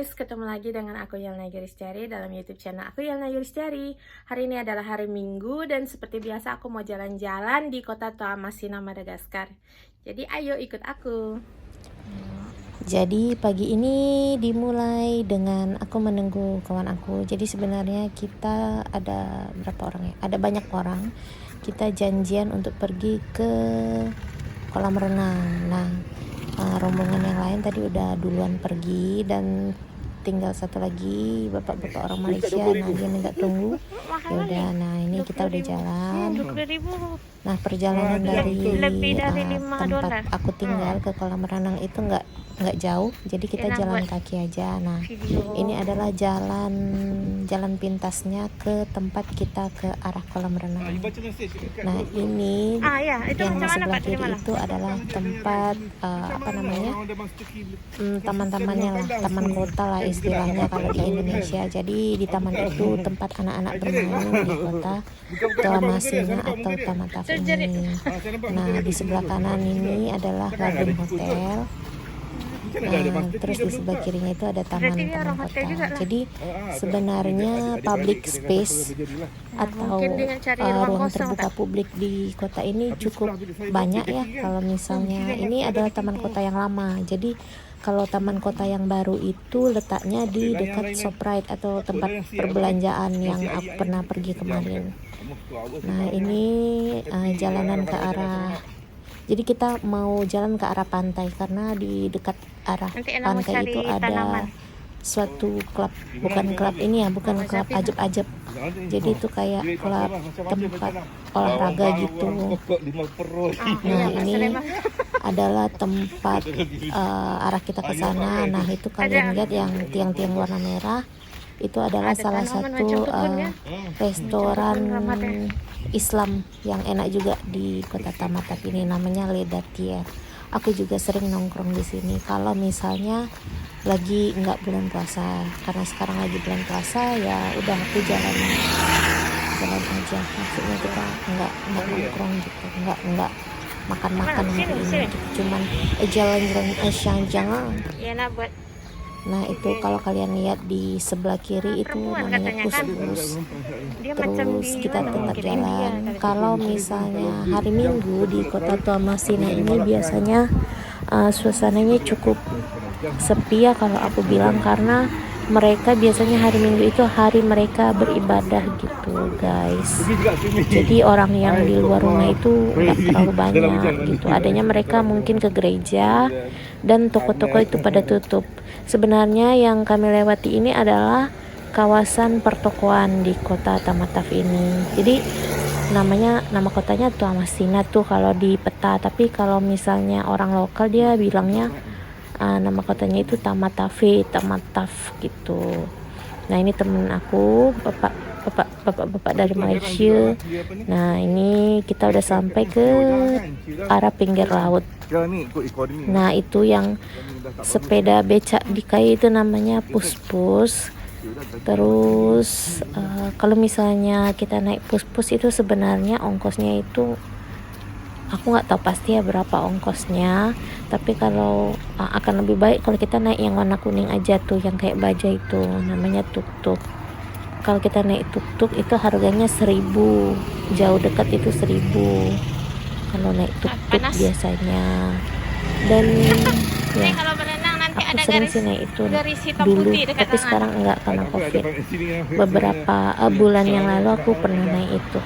guys, ketemu lagi dengan aku Yelna Yuristjari dalam YouTube channel aku Yelna Yuristjari. Hari ini adalah hari Minggu dan seperti biasa aku mau jalan-jalan di kota Toamasina, Madagaskar. Jadi ayo ikut aku. Jadi pagi ini dimulai dengan aku menunggu kawan aku. Jadi sebenarnya kita ada berapa orang ya? Ada banyak orang. Kita janjian untuk pergi ke kolam renang. Nah, rombongan yang lain tadi udah duluan pergi dan tinggal satu lagi bapak-bapak orang Malaysia. Nah, dia minta tunggu. Ya udah, nah ini kita udah jalan. Nah, perjalanan dari tempat aku tinggal ke kolam renang itu nggak jauh, jadi kita jalan kaki aja. Nah, ini adalah jalan pintasnya ke tempat kita ke arah kolam renang. Nah, ini yang sebelah kiri itu adalah tempat taman-tamannya lah, taman kota lah istilahnya kalau di Indonesia. Jadi di taman itu tempat anak-anak bermain di kota Toamasina atau Tamatave ini. Nah, di sebelah kanan ini adalah Garden Hotel. Nah, terus di sebelah kirinya itu ada taman kota. Jadi sebenarnya public space atau ruang terbuka publik di kota ini cukup banyak ya. Kalau misalnya ini adalah taman kota yang lama. Jadi kalau taman kota yang baru itu letaknya di dekat Shoprite atau tempat perbelanjaan yang aku pernah pergi kemarin. Nah, ini jalanan ke arah, jadi kita mau jalan ke arah pantai karena di dekat arah pantai itu ada suatu klub, bukan klub ajab-ajab. Jadi itu kayak klub tempat olahraga gitu. Nah, ini adalah tempat arah kita ke sana. Nah, itu kalian lihat yang tiang-tiang warna merah itu adalah salah satu restoran Islam yang enak juga di kota Tamatave ini, namanya Le Datier. Aku juga sering nongkrong di sini kalau misalnya lagi nggak bulan puasa, karena sekarang lagi bulan puasa ya udah aku jalan aja. Maksudnya kita nggak nongkrong gitu, nggak makan hari ini, gitu. Cuman jalan-jalan jangan. Nah, itu kalau kalian lihat di sebelah kiri itu namanya Pus-Pus. Terus kita tetap jalan. Kalau misalnya hari Minggu di kota Toamasina ini biasanya suasananya cukup sepi ya kalau aku bilang, karena mereka biasanya hari Minggu itu hari mereka beribadah gitu guys. Jadi orang yang di luar rumah itu nggak terlalu banyak gitu. Adanya mereka mungkin ke gereja dan toko-toko itu pada tutup. Sebenarnya yang kami lewati ini adalah kawasan pertokoan di kota Tamatave ini. Jadi nama kotanya Toamasina tuh kalau di peta, tapi kalau misalnya orang lokal dia bilangnya nama kotanya itu Tamatave gitu. Nah, ini temen aku, bapak dari Malaysia. Nah, ini kita udah sampai ke arah pinggir laut. Nah, itu yang sepeda becak di kayu itu namanya Pus-Pus. Terus kalau misalnya kita naik Pus-Pus itu sebenarnya ongkosnya itu aku nggak tahu pasti ya berapa ongkosnya, tapi kalau akan lebih baik kalau kita naik yang warna kuning aja tuh, yang kayak baja itu namanya tuk-tuk. Kalau kita naik tuk-tuk itu harganya 1.000, jauh dekat itu 1.000 kalau naik tuk-tuk biasanya. Dan ya aku sering sih naik itu dulu, tapi sekarang enggak karena COVID. Beberapa bulan yang lalu aku pernah naik itu.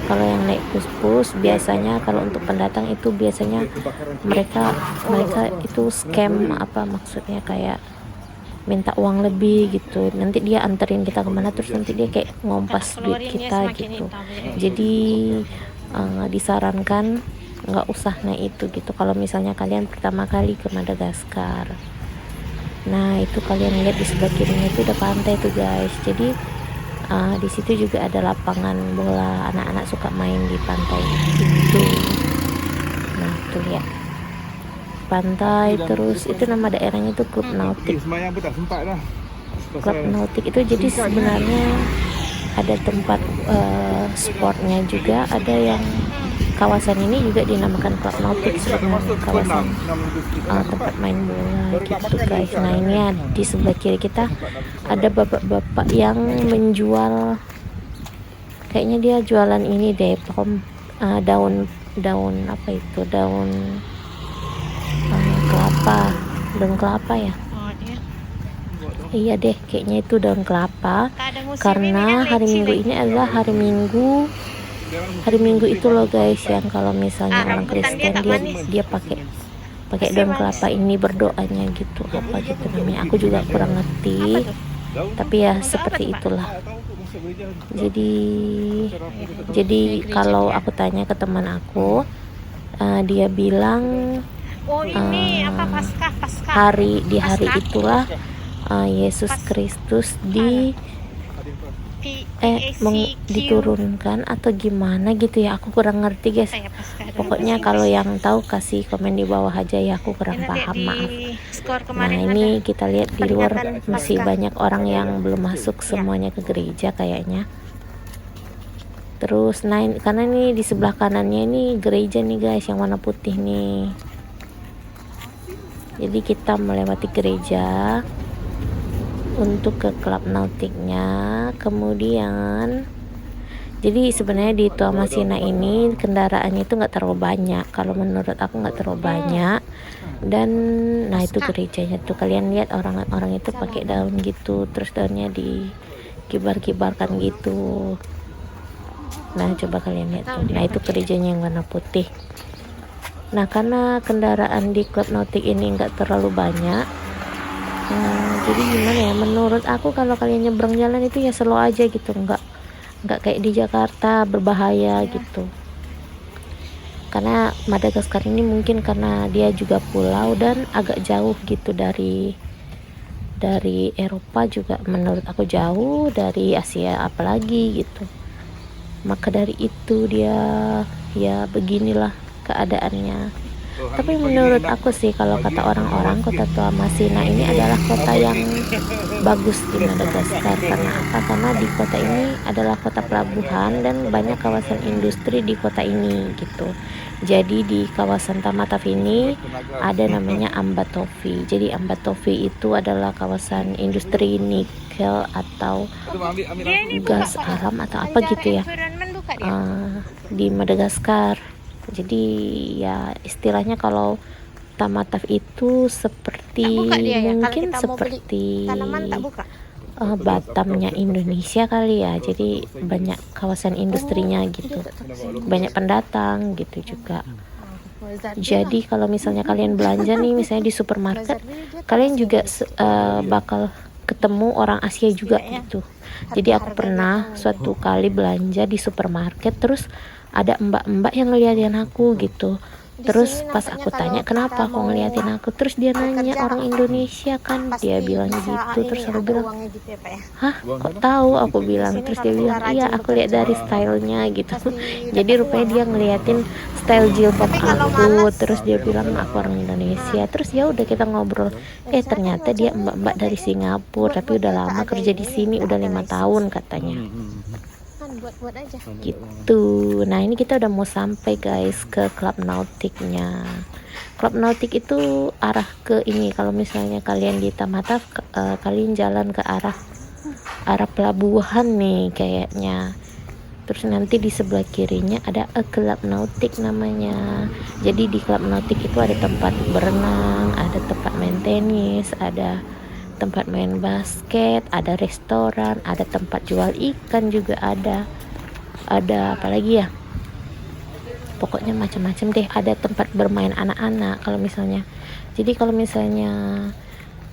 Kalau yang naik Pus-Pus biasanya kalau untuk pendatang itu biasanya mereka itu scam, maksudnya kayak minta uang lebih gitu. Nanti dia anterin kita kemana, terus nanti dia kayak ngompas duit kita gitu. Jadi disarankan nggak usah naik itu gitu kalau misalnya kalian pertama kali ke Madagaskar. Nah, itu kalian lihat di sebelah kirinya itu udah pantai tuh guys. Jadi di situ juga ada lapangan bola, anak-anak suka main di pantai itu. Nah, tuh lihat pantai. Terus itu nama daerahnya itu Klub Nautik. Klub Nautik itu jadi sebenarnya ada tempat sportnya juga, ada yang kawasan ini juga dinamakan Club Nautic sebenarnya, kawasan tempat main bola gitu guys. Nah ini ya, di sebelah kiri kita ada bapak-bapak yang menjual, kayaknya dia jualan ini deh, daun apa itu, daun kelapa, daun kelapa ya. Iya deh, kayaknya itu daun kelapa. Karena hari Minggu ini adalah hari Minggu itu loh guys, yang kalau misalnya orang Kristen dia pakai daun kelapa ini berdoanya gitu, apa gitu namanya, aku juga kurang ngerti, tapi ya seperti itulah. Jadi kalau aku tanya ke teman aku, dia bilang hari itulah Yesus Kristus diturunkan atau gimana gitu ya, aku kurang ngerti guys. Pokoknya kalau yang tahu kasih komen di bawah aja ya, aku kurang paham, maaf. Nah ini kita lihat di luar masih banyak orang yang belum masuk semuanya ke gereja kayaknya. Terus nah karena ini di sebelah kanannya ini gereja nih guys, yang warna putih nih. Jadi kita melewati gereja untuk ke Club Nauticnya. Kemudian jadi sebenarnya di Toamasina ini kendaraannya itu nggak terlalu banyak, kalau menurut aku nggak terlalu banyak. Dan nah itu gerejanya tuh, kalian lihat orang-orang itu pakai daun gitu, terus daunnya dikibar-kibarkan gitu. Nah coba kalian lihat tuh, nah itu gerejanya yang warna putih. Nah karena kendaraan di Club Nautic ini nggak terlalu banyak, jadi gimana ya, menurut aku kalau kalian nyebrang jalan itu ya slow aja gitu, nggak kayak di Jakarta berbahaya gitu. Karena Madagaskar ini mungkin karena dia juga pulau dan agak jauh gitu dari Eropa juga, menurut aku jauh dari Asia apalagi gitu. Maka dari itu dia ya beginilah keadaannya. Tapi menurut aku sih, kalau kata orang-orang, kota Toamasina ini adalah kota yang bagus di Madagaskar. Karena apa? Karena di kota ini adalah kota pelabuhan dan banyak kawasan industri di kota ini gitu. Jadi di kawasan Tamatave ini ada namanya Ambatovi. Jadi Ambatovi itu adalah kawasan industri nikel atau gas alam atau apa gitu ya, di Madagaskar. Jadi ya istilahnya kalau Tamatave itu seperti mungkin seperti Batamnya Indonesia kali ya. Jadi banyak kawasan industrinya gitu, banyak pendatang gitu juga. Jadi kalau misalnya kalian belanja nih, misalnya di supermarket, kalian juga bakal ketemu orang Asia juga gitu. Jadi aku pernah suatu kali belanja di supermarket, terus ada mbak-mbak yang ngeliatin aku gitu. Terus pas aku tanya kenapa kok ngeliatin aku, terus dia nanya orang Indonesia kan, dia bilang gitu. Terus aku bilang, hah kok tahu, aku bilang. Terus dia bilang, iya aku lihat dari stylenya gitu. Jadi rupanya dia ngeliatin style jilbab aku. Terus dia bilang aku orang Indonesia. Terus ya udah kita ngobrol, ternyata dia mbak-mbak dari Singapura tapi udah lama kerja di sini, udah 5 tahun katanya gitu. Nah ini kita udah mau sampai guys ke Club Nauticnya. Club Nautic itu arah ke ini, kalau misalnya kalian di Tamatave, kalian jalan ke arah pelabuhan nih kayaknya. Terus nanti di sebelah kirinya ada Club Nautic namanya. Jadi di Club Nautic itu ada tempat berenang, ada tempat main tenis, ada tempat main basket, ada restoran, ada tempat jual ikan juga ada apa lagi ya, pokoknya macam-macam deh. Ada tempat bermain anak-anak kalau misalnya. Jadi kalau misalnya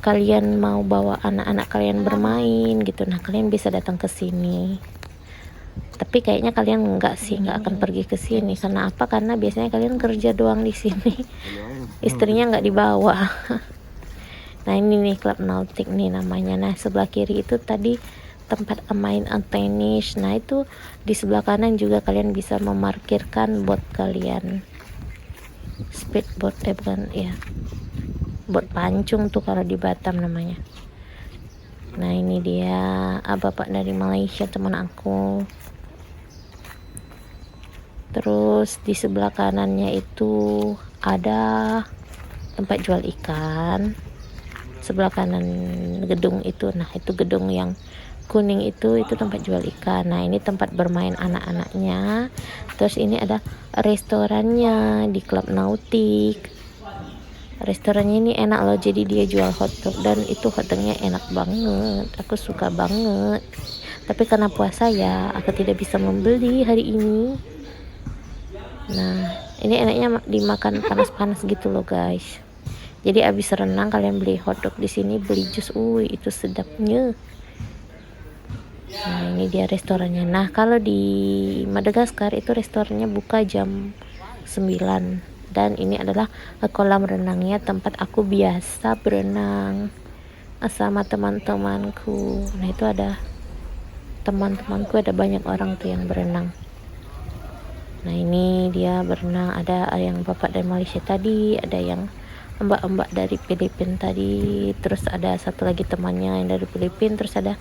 kalian mau bawa anak-anak kalian bermain gitu, nah kalian bisa datang ke sini. Tapi kayaknya kalian nggak akan pergi ke sini. Karena apa? Karena biasanya kalian kerja doang di sini, istrinya nggak dibawa. Nah ini nih Club Nautic nih namanya. Nah sebelah kiri itu tadi tempat main tenis. Nah itu di sebelah kanan juga kalian bisa memarkirkan bot kalian, speedboat, bukan ya, bot pancung tuh kalau di Batam namanya. Nah ini dia bapak dari Malaysia, teman aku. Terus di sebelah kanannya itu ada tempat jual ikan. Sebelah kanan gedung itu, nah itu gedung yang kuning itu tempat jual ikan. Nah ini tempat bermain anak-anaknya. Terus ini ada restorannya di Klub Nautik. Restorannya ini enak loh, jadi dia jual hotdog dan itu hotdognya enak banget, aku suka banget. Tapi karena puasa ya aku tidak bisa membeli hari ini. Nah ini enaknya dimakan panas-panas gitu loh guys. Jadi abis renang kalian beli hotdog di sini, beli jus, itu sedapnya. Nah ini dia restorannya. Nah kalau di Madagaskar itu restorannya buka jam 9 dan ini adalah kolam renangnya tempat aku biasa berenang sama teman-temanku. Nah itu ada teman-temanku, ada banyak orang tuh yang berenang. Nah ini dia berenang, ada yang bapak dari Malaysia tadi, ada yang mbak-mbak dari Filipina tadi, terus ada satu lagi temannya yang dari Filipina, terus ada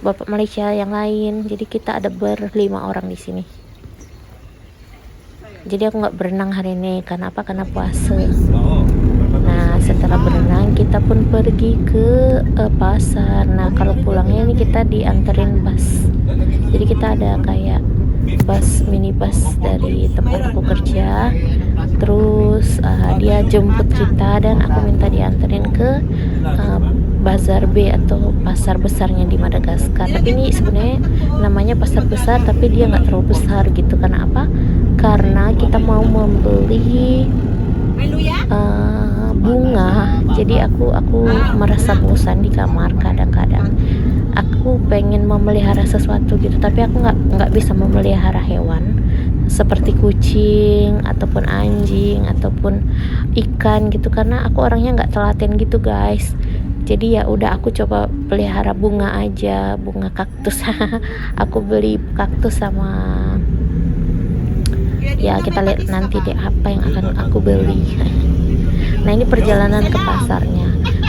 bapak Malaysia yang lain. Jadi kita ada berlima orang di sini. Jadi aku nggak berenang hari ini karena apa? Karena puasa. Nah setelah berenang kita pun pergi ke pasar. Nah kalau pulangnya ini kita dianterin bus. Jadi kita ada kayak minibus dari tempat aku kerja, terus dia jemput kita dan aku minta dianterin ke Bazar B atau pasar besarnya di Madagaskar. Tapi ini sebenarnya namanya pasar besar tapi dia nggak terlalu besar gitu. Karena apa? Karena kita mau membeli bunga. Jadi aku merasa bosan di kamar kadang-kadang. Aku pengen memelihara sesuatu gitu, tapi aku nggak bisa memelihara hewan seperti kucing ataupun anjing ataupun ikan gitu karena aku orangnya nggak telaten gitu guys. Jadi ya udah aku coba pelihara bunga aja, bunga kaktus. Aku beli kaktus sama ya kita lihat nanti deh apa yang akan aku beli. Nah ini perjalanan ke pasarnya.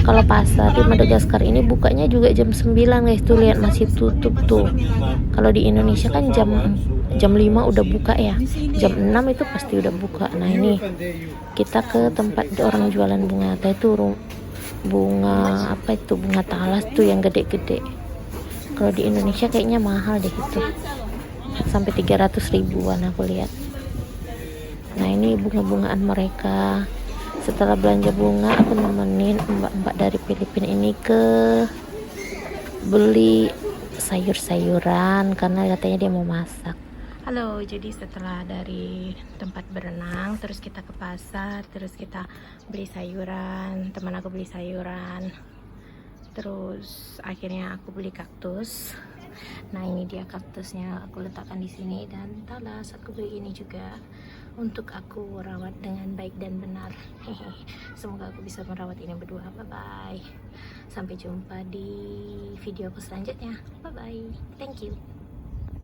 Kalau pasar di Madagaskar ini bukanya juga jam 9 guys, tuh lihat masih tutup tuh. Kalau di Indonesia kan jam 5 udah buka ya, jam 6 itu pasti udah buka. Nah ini kita ke tempat orang jualan bunga. Itu bunga apa itu, bunga talas tuh yang gede-gede. Kalau di Indonesia kayaknya mahal deh itu, sampai 300 ribuan aku lihat. Nah ini bunga-bungaan mereka. Setelah belanja bunga aku nemenin mbak-mbak dari Filipina ini ke beli sayur-sayuran karena katanya dia mau masak. Halo, jadi setelah dari tempat berenang terus kita ke pasar, terus kita beli sayuran, teman aku beli sayuran, terus akhirnya aku beli kaktus. Nah ini dia kaktusnya, aku letakkan di sini dan talas aku beli ini juga untuk aku rawat dengan baik dan benar. Semoga aku bisa merawat ini berdua. Bye bye, sampai jumpa di video aku selanjutnya. Bye bye, thank you.